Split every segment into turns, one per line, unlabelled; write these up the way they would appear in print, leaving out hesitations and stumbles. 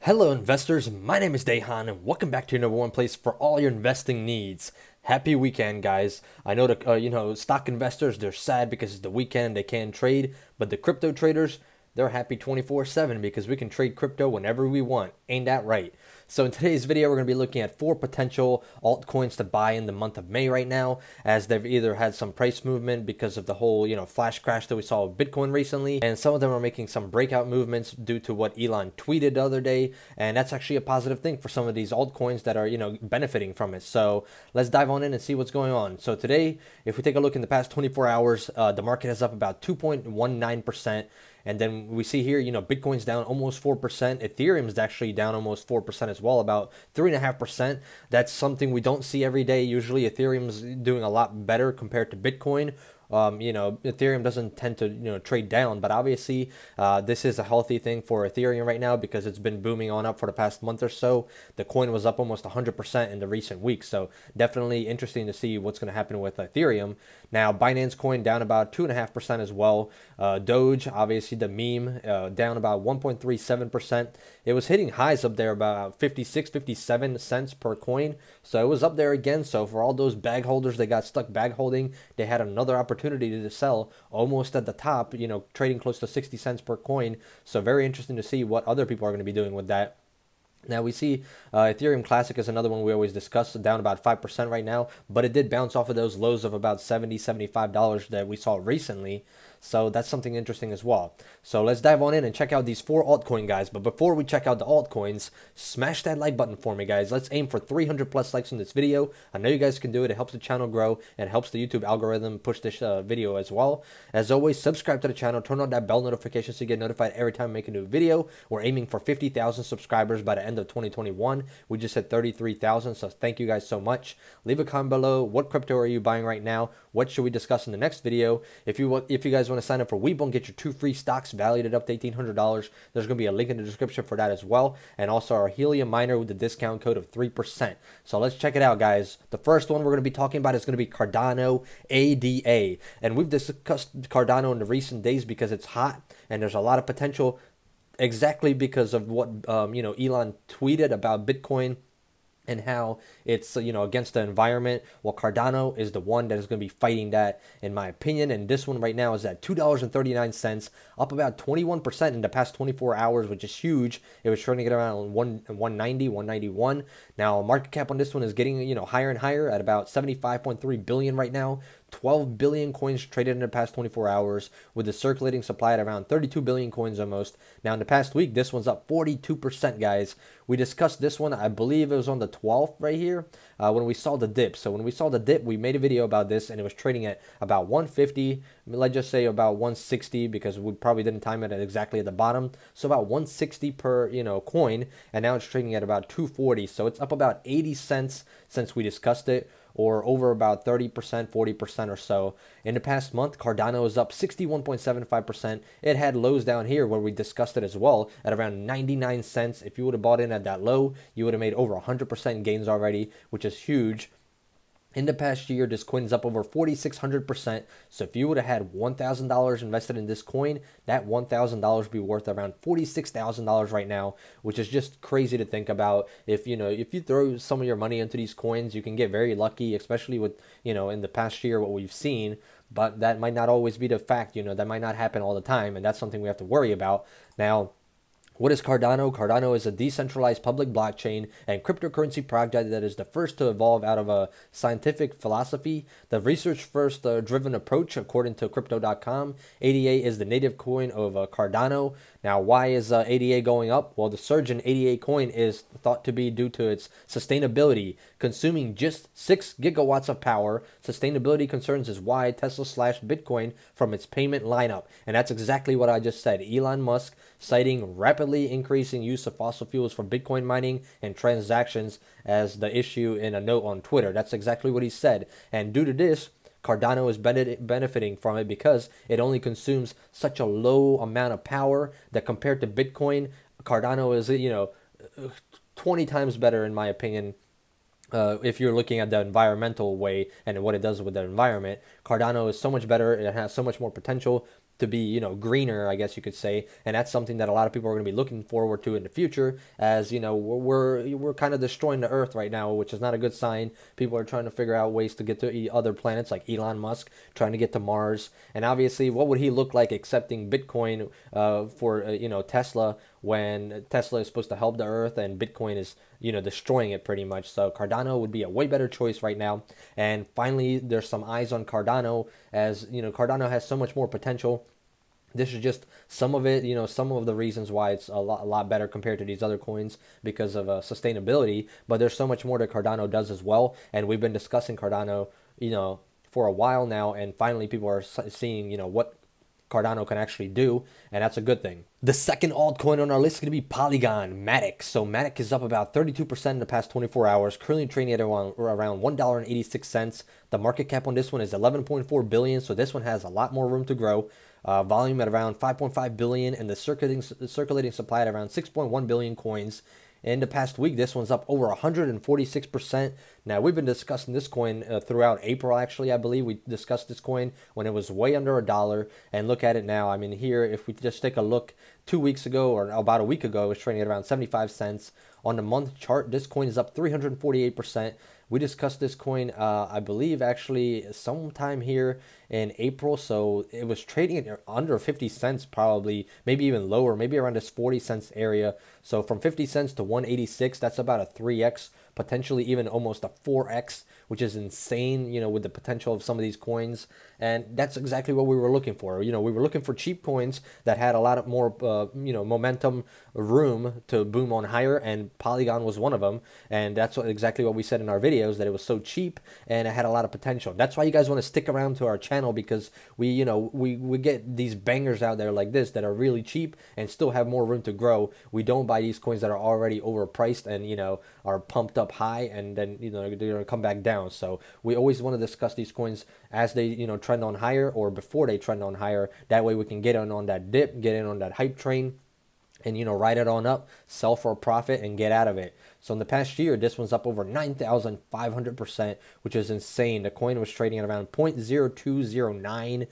Hello investors, my name is Dehan and welcome back to your number one place for all your investing needs. Happy weekend, guys. I know the stock investors, they're sad because it's the weekend, they can't trade, but the crypto traders, they're happy 24/7 because we can trade crypto whenever we want. Ain't that right? So in today's video, we're going to be looking at 4 potential altcoins to buy in the month of May right now, as they've either had some price movement because of the whole, flash crash that we saw with Bitcoin recently, and some of them are making some breakout movements due to what Elon tweeted the other day, and that's actually a positive thing for some of these altcoins that are, benefiting from it. So let's dive on in and see what's going on. So today, if we take a look in the past 24 hours, the market is up about 2.19%. And then we see here, Bitcoin's down almost 4%. Ethereum's actually down almost 4% as well, about 3.5%. That's something we don't see every day. Usually Ethereum's doing a lot better compared to Bitcoin. Ethereum doesn't tend to, trade down, but obviously this is a healthy thing for Ethereum right now because it's been booming on up for the past month or so. The coin was up almost 100% in the recent weeks, so definitely interesting to see what's going to happen with Ethereum. Now, Binance Coin down about 2.5% as well. Doge, obviously the meme, down about 1.37%. It was hitting highs up there about 56, 57 cents per coin, so it was up there again. So for all those bag holders that got stuck bag holding, they had another opportunity to sell almost at the top, trading close to 60 cents per coin. So very interesting to see what other people are going to be doing with that. Now we see Ethereum Classic is another one we always discuss, down about 5% right now, but it did bounce off of those lows of about $70, $75 that we saw recently. So that's something interesting as well. So let's dive on in and check out these 4 altcoin, guys. But before we check out the altcoins, smash that like button for me, guys. Let's aim for 300 plus likes on this video. I know you guys can do it. It helps the channel grow and helps the YouTube algorithm push this video as well. As always, subscribe to the channel, turn on that bell notification so you get notified every time I make a new video. We're aiming for 50,000 subscribers by the end of 2021. We just hit 33,000, so thank you guys so much. Leave a comment below. What crypto are you buying right now? What should we discuss in the next video? If you guys want to sign up for Webull and get your 2 free stocks valued at up to $1,800, there's going to be a link in the description for that as well, and also our Helium miner with the discount code of 3%. So let's check it out, guys. The first one we're going to be talking about is going to be Cardano ADA, and we've discussed Cardano in the recent days because it's hot and there's a lot of potential, exactly because of what Elon tweeted about Bitcoin and how it's against the environment. Well, Cardano is the one that is going to be fighting that, in my opinion. And this one right now is at $2.39, up about 21% in the past 24 hours, which is huge. It was trading at around 190, 191. Now, market cap on this one is getting higher and higher at about 75.3 billion right now. 12 billion coins traded in the past 24 hours, with the circulating supply at around 32 billion coins almost. Now, in the past week, this one's up 42%, guys. We discussed this one, I believe it was on the 12th right here, when we saw the dip. So when we saw the dip, we made a video about this, and it was trading at about 150, let's just say about 160, because we probably didn't time it at exactly at the bottom. So about 160 per, coin, and now it's trading at about 240. So it's up about 80 cents since we discussed it, or over about 30%, 40% or so. In the past month, Cardano is up 61.75%. It had lows down here where we discussed it as well at around 99 cents. If you would have bought in at that low, you would have made over 100% gains already, which is huge. In the past year, this coin is up over 4,600%. So if you would have had $1,000 invested in this coin, that $1,000 would be worth around $46,000 right now, which is just crazy to think about. If you throw some of your money into these coins, you can get very lucky, especially with in the past year what we've seen. But that might not always be the fact. That might not happen all the time, and that's something we have to worry about. Now, what is Cardano? Cardano is a decentralized public blockchain and cryptocurrency project that is the first to evolve out of a scientific philosophy. The research-first driven approach, according to Crypto.com. ADA is the native coin of Cardano. Now, why is ADA going up? Well, the surge in ADA coin is thought to be due to its sustainability, consuming just 6 gigawatts of power. Sustainability concerns is why Tesla slashed Bitcoin from its payment lineup. And that's exactly what I just said. Elon Musk citing rapidly increasing use of fossil fuels for Bitcoin mining and transactions as the issue in a note on Twitter. That's exactly what he said. And due to this, Cardano is benefiting from it because it only consumes such a low amount of power that compared to Bitcoin, Cardano is 20 times better, in my opinion. If you're looking at the environmental way and what it does with the environment, Cardano is so much better. It has so much more potential. to be, you know, greener, I guess you could say. And that's something that a lot of people are going to be looking forward to in the future, as, you know, we're kind of destroying the earth right now, which is not a good sign. People are trying to figure out ways to get to other planets, like Elon Musk trying to get to Mars. And obviously, what would he look like accepting Bitcoin for you know, Tesla, when Tesla is supposed to help the earth and Bitcoin is, you know, destroying it pretty much. So Cardano would be a way better choice right now. And finally, there's some eyes on Cardano, as, you know, Cardano has so much more potential. This is just some of it, you know, some of the reasons why it's a lot better compared to these other coins, because of sustainability. But there's so much more that Cardano does as well. And we've been discussing Cardano, you know, for a while now. And finally, people are seeing, you know, what Cardano can actually do, and that's a good thing. The second altcoin on our list is going to be Polygon, Matic. So Matic is up about 32% in the past 24 hours, currently trading at around $1.86. The market cap on this one is 11.4 billion, so this one has a lot more room to grow. Volume at around 5.5 billion, and the circulating supply at around 6.1 billion coins. In the past week, this one's up over 146%. Now, we've been discussing this coin throughout April, actually. I believe we discussed this coin when it was way under $1. And look at it now. I mean, here, if we just take a look 2 weeks ago, or about a week ago, it was trading at around 75 cents. On the month chart, this coin is up 348%. We discussed this coin, I believe, actually sometime here in April. So it was trading at under 50 cents, probably, maybe even lower, maybe around this 40 cents area. So from 50 cents to 186, that's about a 3x, potentially even almost a 4x, which is insane, you know, with the potential of some of these coins. And that's exactly what we were looking for. You know, we were looking for cheap coins that had a lot of more, you know, momentum, room to boom on higher, and Polygon was one of them. And that's exactly what we said in our videos, that it was so cheap and it had a lot of potential. That's why you guys want to stick around to our channel, because we, you know, we get these bangers out there like this that are really cheap and still have more room to grow. We don't buy these coins that are already overpriced and, you know, are pumped up high and then, you know, they're going to come back down. So we always want to discuss these coins as they, you know, trend on higher, or before they trend on higher. That way we can get in on that dip, get in on that hype train, and, you know, ride it on up, sell for a profit, and get out of it. So in the past year, this one's up over 9,500%, which is insane. The coin was trading at around 0.0209.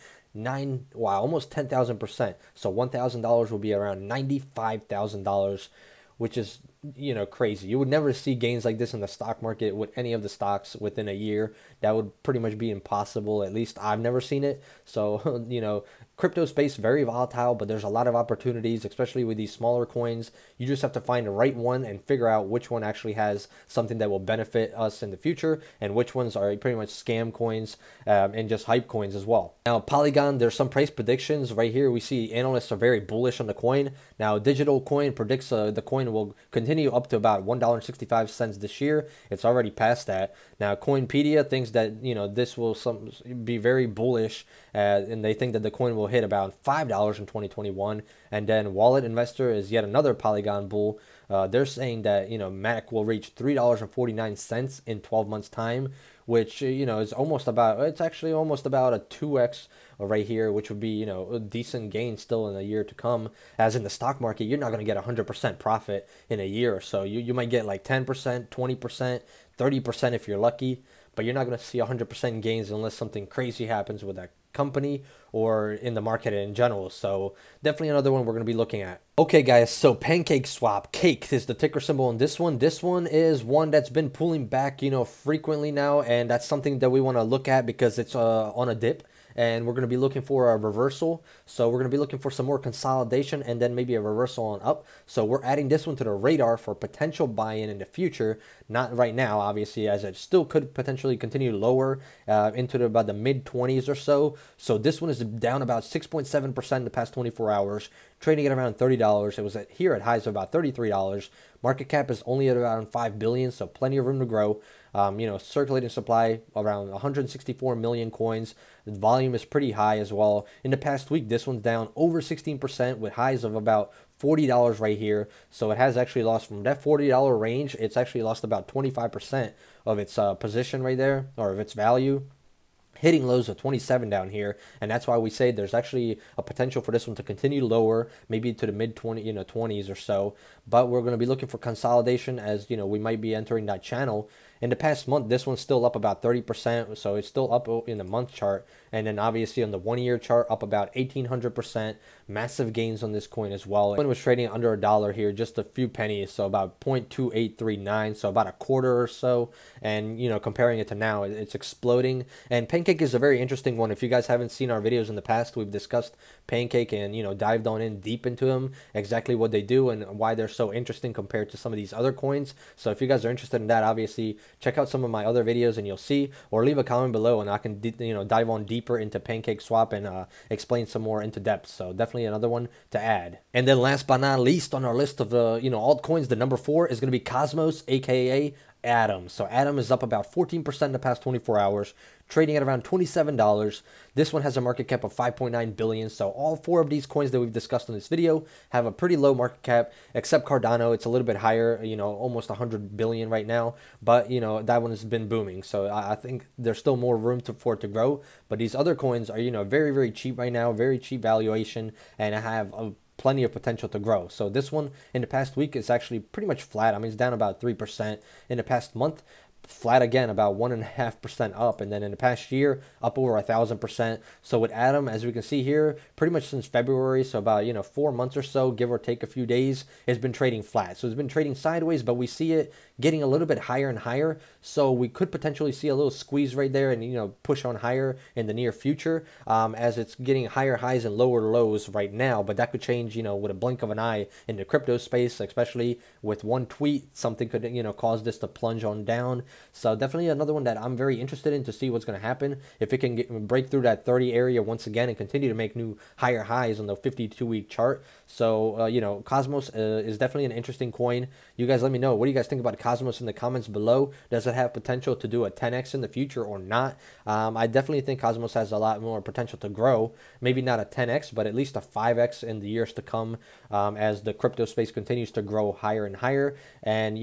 Wow, almost 10,000%. So $1,000 will be around $95,000, which is, you know, crazy. You would never see gains like this in the stock market with any of the stocks within a year. That would pretty much be impossible. At least I've never seen it. So, you know, crypto space, very volatile, but there's a lot of opportunities, especially with these smaller coins. You just have to find the right one and figure out which one actually has something that will benefit us in the future, and which ones are pretty much scam coins and just hype coins as well. Now, Polygon, there's some price predictions right here. We see analysts are very bullish on the coin. Now, Digital Coin predicts the coin will continue up to about $1.65 this year. It's already past that. Now, Coinpedia thinks that, you know, this will be very bullish, and they think that the coin will hit about $5 in 2021. And then Wallet Investor is yet another Polygon bull. They're saying that, you know, Matic will reach $3.49 in 12 months time, which, you know, is almost about, it's actually almost about a 2x right here, which would be, you know, a decent gain still in the year to come. As in the stock market, you're not going to get 100% profit in a year or so. You might get like 10%, 20%, 30% if you're lucky, but you're not going to see 100% gains unless something crazy happens with that company or in the market in general. So definitely another one we're going to be looking at. Okay, guys, so Pancakeswap, Cake is the ticker symbol on this one. This one is one that's been pulling back, you know, frequently now, and that's something that we want to look at because it's on a dip. And we're going to be looking for a reversal. So we're going to be looking for some more consolidation and then maybe a reversal on up. So we're adding this one to the radar for potential buy-in in the future. Not right now, obviously, as it still could potentially continue lower into about the mid-20s or so. So this one is down about 6.7% in the past 24 hours, trading at around $30. It was here at highs of about $33. Market cap is only at around $5 billion, so plenty of room to grow. You know, circulating supply around 164 million coins. The volume is pretty high as well. In the past week, this one's down over 16% with highs of about $40 right here. So it has actually lost from that $40 range. It's actually lost about 25% of its position right there, or of its value, hitting lows of 27 down here. And that's why we say there's actually a potential for this one to continue lower, maybe to the mid 20s or so. But we're going to be looking for consolidation, as, you know, we might be entering that channel. In the past month, this one's still up about 30%, so it's still up in the month chart. And then obviously on the 1-year chart, up about 1,800%. Massive gains on this coin as well. It was trading under a dollar here, just a few pennies, so about 0.2839, so about a quarter or so. And you know, comparing it to now, it's exploding. And Pancake is a very interesting one. If you guys haven't seen our videos in the past, we've discussed Pancake and, you know, dived on in deep into them, exactly what they do and why they're so interesting compared to some of these other coins. So if you guys are interested in that, obviously check out some of my other videos and you'll see, or leave a comment below and I can dive on deeper into Pancakeswap and explain some more into depth. So definitely another one to add. And then last but not least on our list of altcoins, the number 4 is going to be Cosmos, aka Atom. So Atom is up about 14% in the past 24 hours, trading at around $27. This one has a market cap of 5.9 billion. So all 4 of these coins that we've discussed in this video have a pretty low market cap, except Cardano. It's a little bit higher, almost 100 billion right now. But that one has been booming. So I think there's still more room for it to grow. But these other coins are very, very cheap right now, very cheap valuation, and have plenty of potential to grow. So this one in the past week is actually pretty much flat. I mean, it's down about 3%. In the past month, flat again, about 1.5% up, and then in the past year, up over 1,000%. So with Atom, as we can see here, pretty much since February, so about 4 months or so, give or take a few days, it's been trading flat. So it's been trading sideways, but we see it getting a little bit higher and higher. So we could potentially see a little squeeze right there and push on higher in the near future, as it's getting higher highs and lower lows right now. But that could change with a blink of an eye in the crypto space, especially with one tweet. Something could cause this to plunge on down. So definitely another one that I'm very interested in to see what's going to happen. If it can break through that 30 area once again and continue to make new higher highs on the 52-week chart. So, Cosmos is definitely an interesting coin. You guys let me know. What do you guys think about Cosmos in the comments below? Does it have potential to do a 10x in the future or not? I definitely think Cosmos has a lot more potential to grow. Maybe not a 10x, but at least a 5x in the years to come, as the crypto space continues to grow higher and higher and,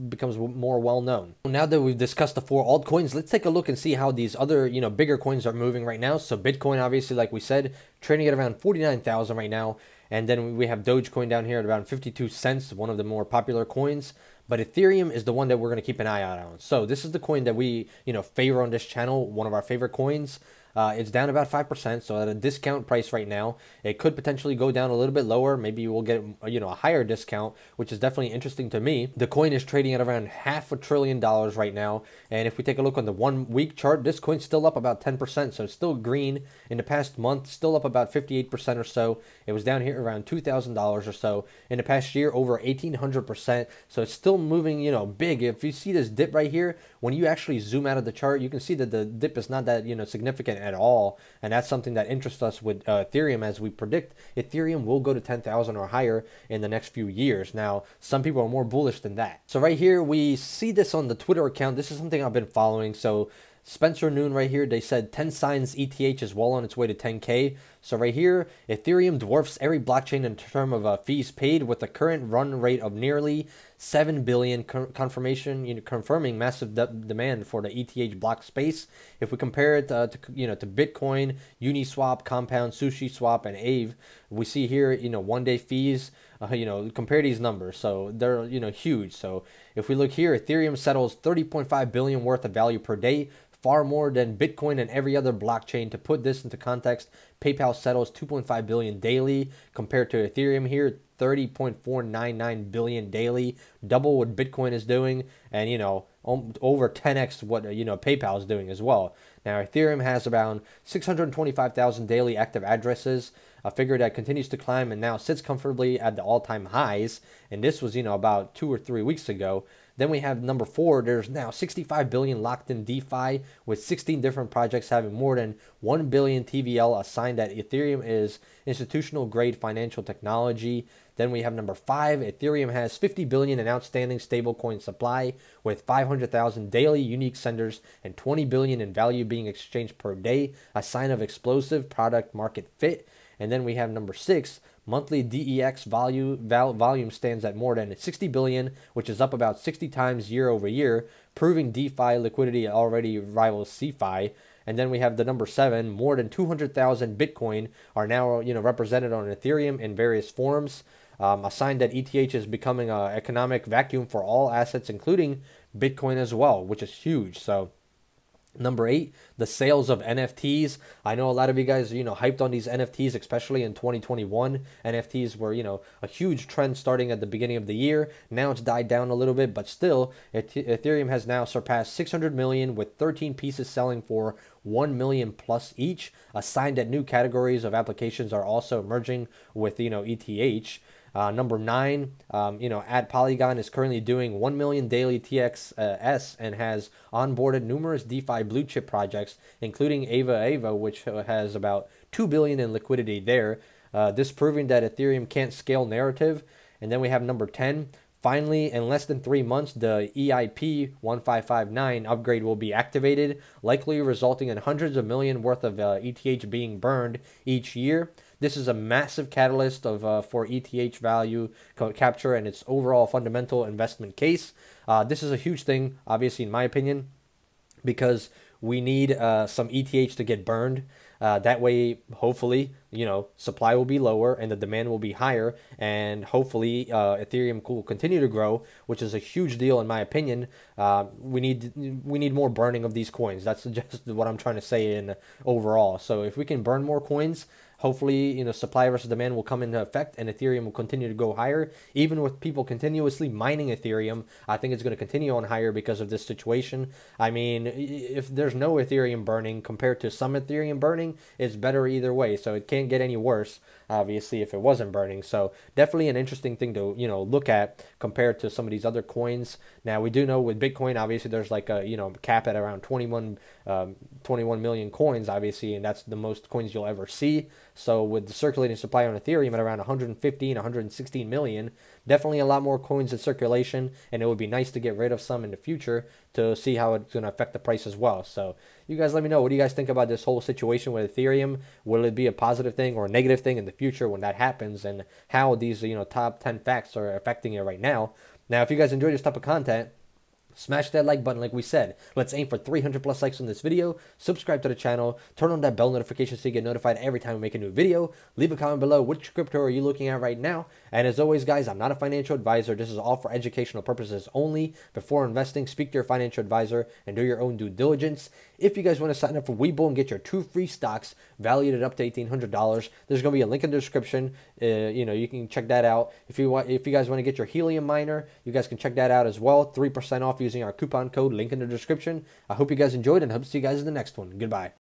becomes more well-known. Now that we've discussed the 4 altcoins, let's take a look and see how these other, bigger coins are moving right now. So Bitcoin, obviously, like we said, trading at around 49,000 right now. And then we have Dogecoin down here at around 52 cents, one of the more popular coins. But Ethereum is the one that we're going to keep an eye out on. So this is the coin that we, favor on this channel, one of our favorite coins. It's down about 5%, so at a discount price right now. It could potentially go down a little bit lower. Maybe we'll get a higher discount, which is definitely interesting to me. The coin is trading at around $500 billion right now, and if we take a look on the 1-week chart, this coin's still up about 10%, so it's still green. In the past month, still up about 58% or so. It was down here around $2,000 or so. In the past year, over 1,800%, so it's still moving big. If you see this dip right here, when you actually zoom out of the chart, you can see that the dip is not that significant at all, and that's something that interests us with Ethereum, as we predict Ethereum will go to 10,000 or higher in the next few years. Now, some people are more bullish than that. So right here, we see this on the Twitter account. This is something I've been following. So Spencer Noon right here, they said 10 signs ETH is well on its way to 10K. So right here, Ethereum dwarfs every blockchain in terms of fees paid, with the current run rate of nearly 7 billion, confirming massive demand for the ETH block space. If we compare it to Bitcoin, Uniswap, Compound, SushiSwap, and Aave, we see here 1-day fees. Compare these numbers, so they're huge. So if we look here, Ethereum settles 30.5 billion worth of value per day, far more than Bitcoin and every other blockchain. To put this into context, PayPal settles 2.5 billion daily, compared to Ethereum here, 30.499 billion daily, double what Bitcoin is doing, and over 10x what PayPal is doing as well. Now Ethereum has around 625,000 daily active addresses, a figure that continues to climb and now sits comfortably at the all-time highs, and this was about 2 or 3 weeks ago. Then we have number 4. There's now 65 billion locked in DeFi, with 16 different projects having more than 1 billion TVL, a sign that Ethereum is institutional grade financial technology. Then we have number 5. Ethereum has 50 billion in outstanding stablecoin supply, with 500,000 daily unique senders and 20 billion in value being exchanged per day, a sign of explosive product market fit. And then we have number 6. Monthly DEX volume stands at more than 60 billion, which is up about 60 times year over year, proving DeFi liquidity already rivals CeFi. And then we have the number 7. More than 200,000 Bitcoin are now represented on Ethereum in various forms. a sign that ETH is becoming an economic vacuum for all assets, including Bitcoin as well, which is huge. So number 8, the sales of NFTs. I know a lot of you guys, hyped on these NFTs, especially in 2021. NFTs were, a huge trend starting at the beginning of the year. Now it's died down a little bit, but still, Ethereum has now surpassed 600 million with 13 pieces selling for 1 million plus each. A sign that new categories of applications are also emerging with, ETH. Number 9, at Polygon is currently doing 1 million daily TXS and has onboarded numerous DeFi blue chip projects, including Ava, which has about 2 billion in liquidity there. This proving that Ethereum can't scale narrative. And then we have number 10. Finally, in less than 3 months, the EIP 1559 upgrade will be activated, likely resulting in hundreds of million worth of ETH being burned each year. This is a massive catalyst for ETH value capture and its overall fundamental investment case. This is a huge thing, obviously, in my opinion, because we need some ETH to get burned. That way, hopefully, supply will be lower and the demand will be higher, and hopefully Ethereum will continue to grow, which is a huge deal in my opinion. We need more burning of these coins. That's just what I'm trying to say in overall. So if we can burn more coins, hopefully, supply versus demand will come into effect and Ethereum will continue to go higher. Even with people continuously mining Ethereum, I think it's going to continue on higher because of this situation. I mean, if there's no Ethereum burning compared to some Ethereum burning, it's better either way. So it can't get any worse, obviously, if it wasn't burning. So definitely an interesting thing to, look at compared to some of these other coins. Now, we do know with Bitcoin, obviously, there's like a, cap at around 21 million coins, obviously, and that's the most coins you'll ever see. So with the circulating supply on Ethereum at around 115, 116 million, definitely a lot more coins in circulation, and it would be nice to get rid of some in the future to see how it's going to affect the price as well. So you guys let me know, what do you guys think about this whole situation with Ethereum? Will it be a positive thing or a negative thing in the future when that happens, and how these, top 10 facts are affecting it right now? Now, if you guys enjoy this type of content, smash that like button like we said. Let's aim for 300 plus likes on this video. Subscribe to the channel. Turn on that bell notification so you get notified every time we make a new video. Leave a comment below. Which crypto are you looking at right now? And as always, guys, I'm not a financial advisor. This is all for educational purposes only. Before investing, speak to your financial advisor and do your own due diligence. If you guys want to sign up for Webull and get your 2 free stocks valued at up to $1,800, there's going to be a link in the description. You can check that out. If you guys want to get your Helium miner, you guys can check that out as well. 3% off using our coupon code, link in the description. I hope you guys enjoyed and hope to see you guys in the next one. Goodbye.